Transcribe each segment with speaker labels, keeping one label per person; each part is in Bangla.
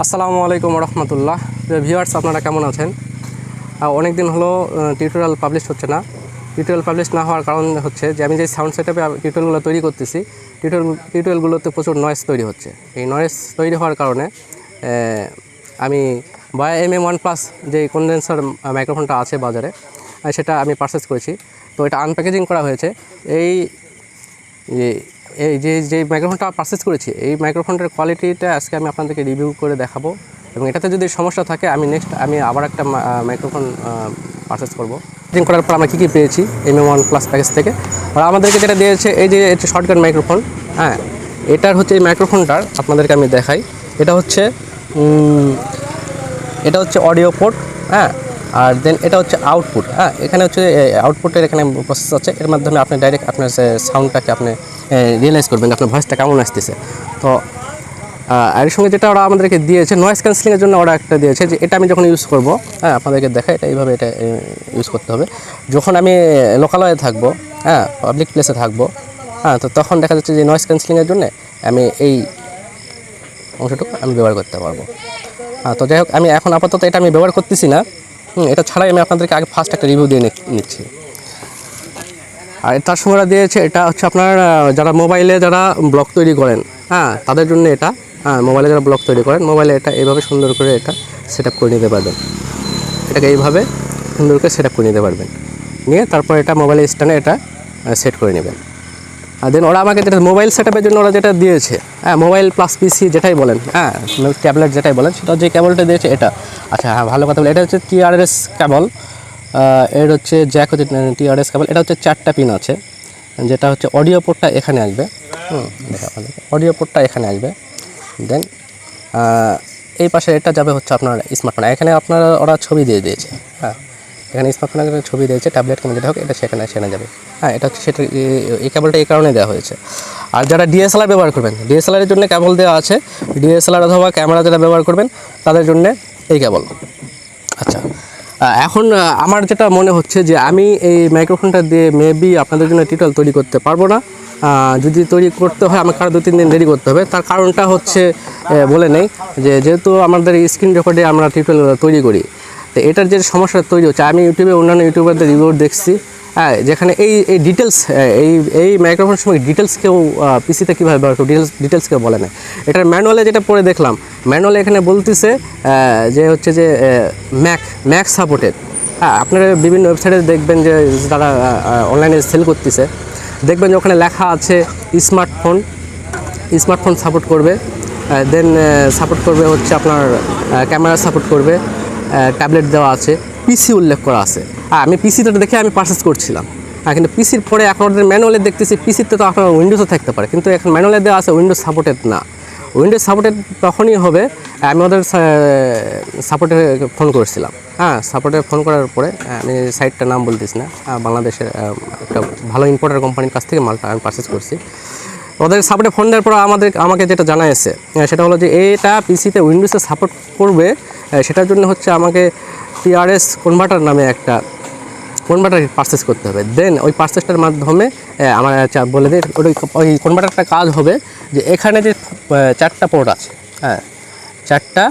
Speaker 1: আসসালামু আলাইকুম রহমতুল্লাহ। ভিউয়ার্স, আপনারা কেমন আছেন? অনেক দিন হলো টিউটোরিয়াল পাবলিশ হচ্ছে না। টিউটোরিয়াল পাবলিশ না হওয়ার কারণ হচ্ছে যে আমি যে সাউন্ড সেটআপে টিউটোরিয়ালগুলো তৈরি করতেছি, টিউটোরিয়ালগুলোতে প্রচুর নয়েজ তৈরি হচ্ছে। এই নয়েজ তৈরি হওয়ার কারণে আমি বয়া mm1+ যে কন্ডেন্সার মাইক্রোফোনটা আছে বাজারে, সেটা আমি পারচেস করেছি। তো এটা আনপ্যাকেজিং করা হয়েছে। এই যে মাইক্রোফোনটা পারচেস করেছি, এই মাইক্রোফোনটার কোয়ালিটিটা আজকে আমি আপনাদেরকে রিভিউ করে দেখাবো, এবং এটাতে যদি সমস্যা থাকে আমি আবার একটা মাইক্রোফোন পারচেস করবো। চেঞ্জ করার পর আমরা কী পেয়েছি mm1+ প্যাকেজ থেকে, আর আমাদেরকে যেটা দিয়েছে এই যে শর্টকাট মাইক্রোফোন। হ্যাঁ, এটার হচ্ছে এই মাইক্রোফোনটার আপনাদেরকে আমি দেখাই। এটা হচ্ছে অডিও পোর্ট। হ্যাঁ, আর দেন এটা হচ্ছে আউটপুট। হ্যাঁ, এখানে হচ্ছে আউটপুটের এখানে প্রসেস আছে, এর মাধ্যমে আপনি ডাইরেক্ট আপনার সাউন্ডটাকে আপনি রিয়েলাইজ করবেন আপনার ভয়েসটা কেমন আসতেছে। তো এর সঙ্গে যেটা ওরা আমাদেরকে দিয়েছে নয়েজ ক্যান্সেলিংয়ের জন্য, ওরা একটা দিয়েছে যে এটা আমি যখন ইউজ করব, হ্যাঁ আপনাদেরকে দেখা, এটা এইভাবে এটা ইউজ করতে হবে যখন আমি লোকালয়ে থাকবো, হ্যাঁ পাবলিক প্লেসে থাকবো। হ্যাঁ, তো তখন দেখা যাচ্ছে যে নয়েজ ক্যান্সেলিংয়ের জন্য আমি এই অংশটুকু আমি ব্যবহার করতে পারবো। তো যাই হোক, আমি এখন আপাতত এটা আমি ব্যবহার করতেছি না। এটা ছাড়াই আমি আপনাদেরকে আগে ফার্স্ট একটা রিভিউ দিয়ে নিচ্ছি। আর তার সঙ্গে দিয়েছে, এটা হচ্ছে আপনার যারা মোবাইলে যারা ব্লগ তৈরি করেন, হ্যাঁ তাদের জন্য এটা। হ্যাঁ, মোবাইলে যারা ব্লগ তৈরি করেন, মোবাইলে এটা এইভাবে সুন্দর করে এটা সেট আপ করে নিতে পারবেন। এটাকে এইভাবে সুন্দর করে সেট আপ করে নিতে পারবেন, নিয়ে তারপর এটা মোবাইলের স্ট্যান্ডে এটা সেট করে নেবেন। আর দেন ওরা আমাকে যেটা মোবাইল সেট আপের জন্য ওরা যেটা দিয়েছে, হ্যাঁ মোবাইল প্লাস পিসি যেটাই বলেন, হ্যাঁ ট্যাবলেট যেটাই বলেন, সেটা যে কেবলটা দিয়েছে এটা। আচ্ছা হ্যাঁ, ভালো কথা বলে, এটা হচ্ছে TRS কেবল। এর হচ্ছে জ্যাক হচ্ছে TRS কেবল। এটা হচ্ছে 4টা পিন আছে, যেটা হচ্ছে অডিও পোর্টটা এখানে আসবে। অডিও পোর্টটা এখানে আসবে। দেন এই পাশে এটা যাবে হচ্ছে আপনার স্মার্টফোন। এখানে আপনারা ওরা ছবি দিয়ে দিয়েছে। হ্যাঁ, এখানে স্মার্টফোনের ছবি দিয়েছে, ট্যাবলেট কিংবা যেটা হোক এটা সেখানে যাবে। হ্যাঁ, এটা হচ্ছে সেটা, এই কেবলটা এই কারণে দেওয়া হয়েছে। আর যারা DSLR ব্যবহার করবেন, DSLR-এর জন্য কেবল দেওয়া আছে। DSLR অথবা ক্যামেরা যারা ব্যবহার করবেন তাদের জন্য এই কেবল। আচ্ছা, এখন আমার যেটা মনে হচ্ছে যে আমি এই মাইক্রোফোনটা দিয়ে মেবি আপনাদের জন্য টিউটোরিয়াল তৈরি করতে পারবো না। যদি তৈরি করতে হয় আমাকে আরও 2-3 দিন দেরি করতে হবে। তার কারণটা হচ্ছে বলে নেই, যেহেতু আমাদের স্ক্রিন রেকর্ডে আমরা টিউটোরিয়াল তৈরি করি, তো এটার যে সমস্যা তৈরি হচ্ছে, আমি ইউটিউবে অন্যান্য ইউটিউবারদের রিভিউ দেখছি, হ্যাঁ যেখানে এই ডিটেলস, এই মাইক্রোফোনের সময় ডিটেলস কেউ পিসিতে কীভাবে ব্যবহার করবে ডিটেলস কেউ বলে না। এটার ম্যানুয়ালে যেটা পড়ে দেখলাম, ম্যানুয়ালে এখানে বলতেছে যে হচ্ছে যে ম্যাক সাপোর্টেড। হ্যাঁ, আপনারা বিভিন্ন ওয়েবসাইটে দেখবেন যে তারা অনলাইনে সেল করতেছে, দেখবেন যে ওখানে লেখা আছে স্মার্টফোন সাপোর্ট করবে, দেন সাপোর্ট করবে হচ্ছে আপনার ক্যামেরা সাপোর্ট করবে, ট্যাবলেট দেওয়া আছে, পিসি উল্লেখ করা আছে। আমি পিসিটা দেখে আমি পারচেস করছিলাম। কিন্তু পিসির পরে এখন ওদের ম্যানুয়ালে দেখতেছি পিসিতে তো আপনার উইন্ডোজও থাকতে পারে, কিন্তু এখন ম্যানুয়ালে দেওয়া আছে উইন্ডোজ সাপোর্টেড না। উইন্ডোজ সাপোর্টেড তখনই হবে, আমি ওদের সাপোর্টে ফোন করেছিলাম। হ্যাঁ, সাপোর্টে ফোন করার পরে আমি সাইটটার নাম বলতেছি না, বাংলাদেশের একটা ভালো ইম্পোর্টার কোম্পানির কাছ থেকে মালটা আমি পারচেস করছি। ওদের সাপোর্টে ফোন দেওয়ার পর আমাকে যেটা জানাইছে সেটা হলো যে এটা পিসিতে উইন্ডোজে সাপোর্ট করবে, সেটার জন্য হচ্ছে আমাকে TRS কনভার্টার নামে একটা কনভার্টার পারচেস করতে হবে। দেন ওই পারচেসটার মাধ্যমে আমার বলে দিই ওই কনভার্টারটা কাজ হবে যে এখানে যে 4টা পোর্ট আছে, হ্যাঁ 4টা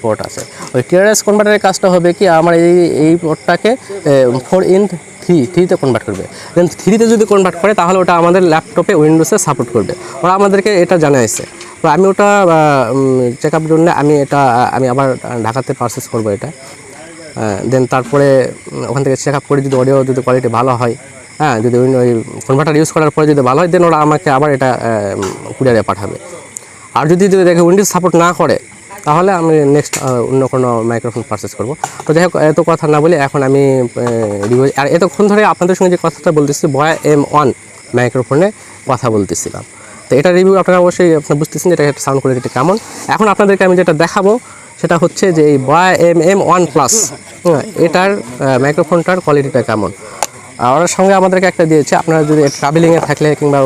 Speaker 1: পোর্ট আছে, ওই TRS কনভার্টারের কাজটা হবে কি আমার এই পোর্টটাকে 4:3 কনভার্ট করবে। দেন 3-তে যদি কনভার্ট করে তাহলে ওটা আমাদের ল্যাপটপে উইন্ডোজে সাপোর্ট করবে। ওরা আমাদেরকে এটা জানাইছে। তো আমি ওটা চেক আপ জন্য আমি আবার ঢাকাতে পারচেস করবো এটা। দেন তারপরে ওখান থেকে চেক আপ করে যদি অডিও যদি কোয়ালিটি ভালো হয়, হ্যাঁ যদি ওই কনভার্টার ইউজ করার পরে যদি ভালো হয়, দেন ওরা আমাকে আবার এটা কুরিয়ারে পাঠাবে। আর যদি দেখে উইন্ডোজ সাপোর্ট না করে তাহলে আমি নেক্সট অন্য কোনো মাইক্রোফোন পারচেস করব। তো যাই হোক, এত কথা না বলে এখন আমি রিভিউ, আর এতক্ষণ ধরে আপনাদের সঙ্গে যে কথাটা বলতেছি বয়া M1 মাইক্রোফোনে কথা বলতেছিলাম। তো এটা রিভিউ আপনারা অবশ্যই বুঝতেছেন এটা সাউন্ড কোয়ালিটি কেমন। এখন আপনাদেরকে আমি যেটা দেখাবো সেটা হচ্ছে যে এই বয়া MM1+, এটার মাইক্রোফোনটার কোয়ালিটিটা কেমন। ওর সঙ্গে আমাদেরকে একটা দিয়েছে, আপনারা যদি ট্রাভেলিংয়ে থাকলে কিংবা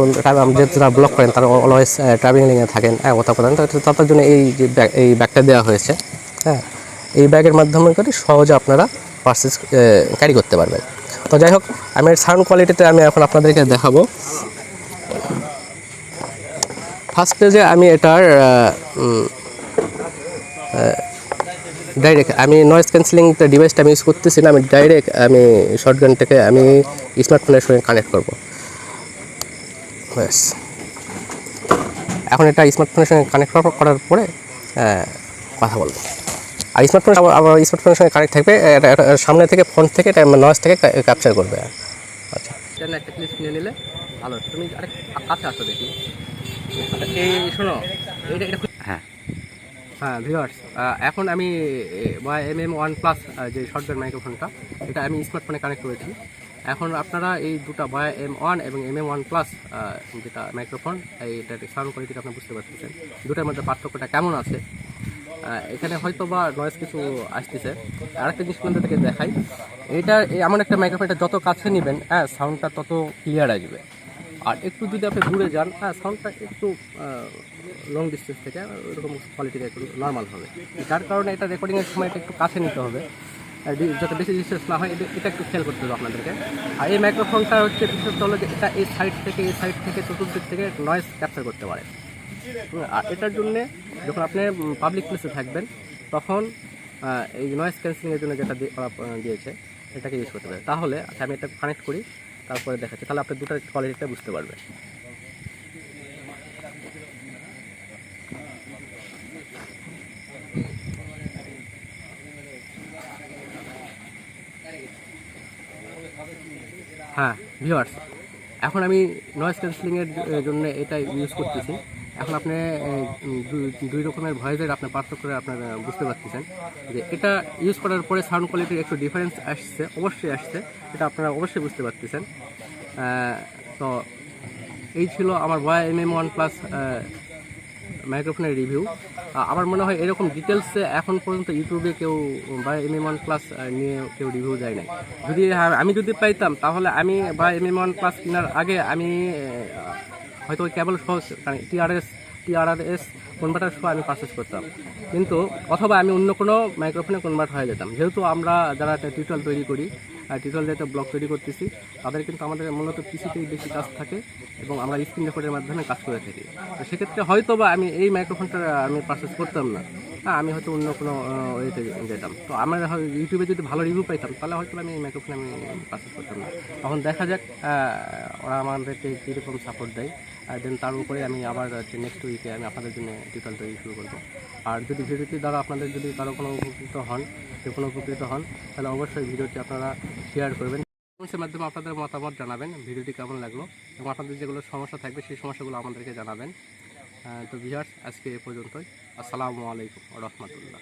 Speaker 1: যারা ব্লগ করেন তারা অলওয়েজ ট্রাভেলিংয়ে থাকেন, কথা বলেন, তাদের জন্য এই ব্যাগটা দেওয়া হয়েছে। হ্যাঁ, এই ব্যাগের মাধ্যমে করে সহজে আপনারা পারচেস ক্যারি করতে পারবেন। তো যাই হোক, আমি সাউন্ড কোয়ালিটিতে আমি এখন আপনাদেরকে দেখাবো। ফার্স্টে যে আমি এটার ডাইরেক্ট আমি নয়েজ ক্যান্সেলিংটা ডিভাইসটা আমি ইউজ করতেছি না, আমি ডাইরেক্ট আমি শর্টগানটাকে আমি স্মার্টফোনের সঙ্গে কানেক্ট করব। ব্যাস, এখন এটা স্মার্টফোনের সঙ্গে কানেক্ট করার পরে কথা বলবো। আর স্মার্টফোন আবার স্মার্টফোনের সঙ্গে কানেক্ট থাকবে, এটা সামনে থেকে ফোন থেকে এটা নয়েজ থেকে ক্যাপচার করবে। আচ্ছা, এটা একটা ক্লিপ নিয়ে নিলে ভালো। তুমি আরেক কাছে আসো দেখি। এই শোনো, এটা এটা হ্যাঁ হ্যাঁ ভিউয়ার্স, এখন আমি mm1+ যে শর্টগান মাইক্রোফোনটা, এটা আমি স্মার্টফোনে কানেক্ট করেছি। এখন আপনারা এই দুটো Boya M1 এবং mm1+ যেটা মাইক্রোফোন, এইটার সাউন্ড কোয়ালিটিটা আপনি বুঝতে পারতেছেন দুটার মধ্যে পার্থক্যটা কেমন আছে। এখানে হয়তো বা নয়েজ কিছু আসতেছে। আরেকটা জিনিস আপনাদেরকে দেখাই, এটা এমন একটা মাইক্রোফোন, এটা যত কাছে নেবেন সাউন্ডটা তত ক্লিয়ার আসবে। আর একটু যদি আপনি দূরে যান সাউন্ডটা একটু লং ডিস্টেন্স থেকে ওরকম কোয়ালিটিটা একটু নর্মাল হবে। যার কারণে এটা রেকর্ডিংয়ের সময় এটা একটু কাছে নিতে হবে, যাতে বেশি ডিস্টেন্স না হয়, এটা একটু খেয়াল করতে হবে আপনাদেরকে। আর এই মাইক্রোফোনটা হচ্ছে বিশেষত হলো যে এটা এই সাইড থেকে চতুর্দিক থেকে নয়েজ ক্যাপচার করতে পারে। আর এটার জন্যে যখন আপনি পাবলিক প্লেসে থাকবেন তখন এই নয়েজ ক্যান্সেলিংয়ের জন্য যেটা দিয়েছে এটাকে ইউজ করতে পারে। তাহলে আচ্ছা, আমি এটা কানেক্ট করি, তারপরে দেখাচ্ছি, তাহলে আপনি দুটার কোয়ালিটিটা বুঝতে পারবেন। হ্যাঁ ভিউয়ার্স, এখন আমি নয়েজ ক্যান্সেলিংয়ের জন্য এটা ইউজ করতেছি। এখন আপনি দুই রকমের ভয়েসের আপনার পার্থক্য আপনার বুঝতে পারতেছেন যে এটা ইউজ করার পরে সাউন্ড কোয়ালিটির একটু ডিফারেন্স আসছে, অবশ্যই আসছে, এটা আপনারা অবশ্যই বুঝতে পারতেছেন। তো এই ছিল আমার Boya mm1+ মাইক্রোফোনের রিভিউ। আমার মনে হয় এরকম ডিটেলসে এখন পর্যন্ত ইউটিউবে কেউ Boya mm1+ নিয়ে কেউ রিভিউ দেয় নাই। আমি যদি পাইতাম তাহলে আমি Boya mm1+ কেনার আগে আমি হয়তো ওই কেবল সহ টিআরআরএস কনভার্টার সহ আমি পারচেস করতাম, কিন্তু অথবা আমি অন্য কোনো মাইক্রোফোনে কনভার্ট হয়ে যেতাম। যেহেতু আমরা যারা টিউটোরিয়াল তৈরি করি, টিউটোরিয়াল যেটা ব্লগ তৈরি করতেছি, তাদের কিন্তু আমাদের মূলত পিসিতেই বেশি কাজ থাকে এবং আমরা স্ক্রিন রেকর্ডের মাধ্যমে কাজ করে থাকি। তো সেক্ষেত্রে হয়তো বা আমি এই মাইক্রোফোনটা আমি পারচেস করতাম না, আমি হয়তো অন্য কোনো ওয়েতে যেতাম। তো আমার ইউটিউবে যদি ভালো রিভিউ পাইতাম তাহলে হয়তো আমি এই মাইক্রোফোন আমি পারচেস করতাম না। তখন দেখা যাক ওরা আমাদেরকে কীরকম সাপোর্ট দেয়। দেন তার উপরে আমি আবার নেক্সট উইকে আমি আপনাদের জন্য টিউটোরিয়াল তৈরি শুরু করবো। আর যদি ভিডিওটি দ্বারা আপনাদের যদি কারো কোনো উপকৃত হন তাহলে অবশ্যই ভিডিওটি আপনারা শেয়ার করবেন। কমেন্টের মাধ্যমে আপনাদের মতামত জানাবেন ভিডিওটি কেমন লাগলো, এবং আপনাদের যেগুলো সমস্যা থাকবে সেই সমস্যাগুলো আমাদেরকে জানাবেন। তো ভিউয়ার্স, আজকে এ পর্যন্তই। আসসালামু আলাইকুম ওয়া রাহমাতুল্লাহ।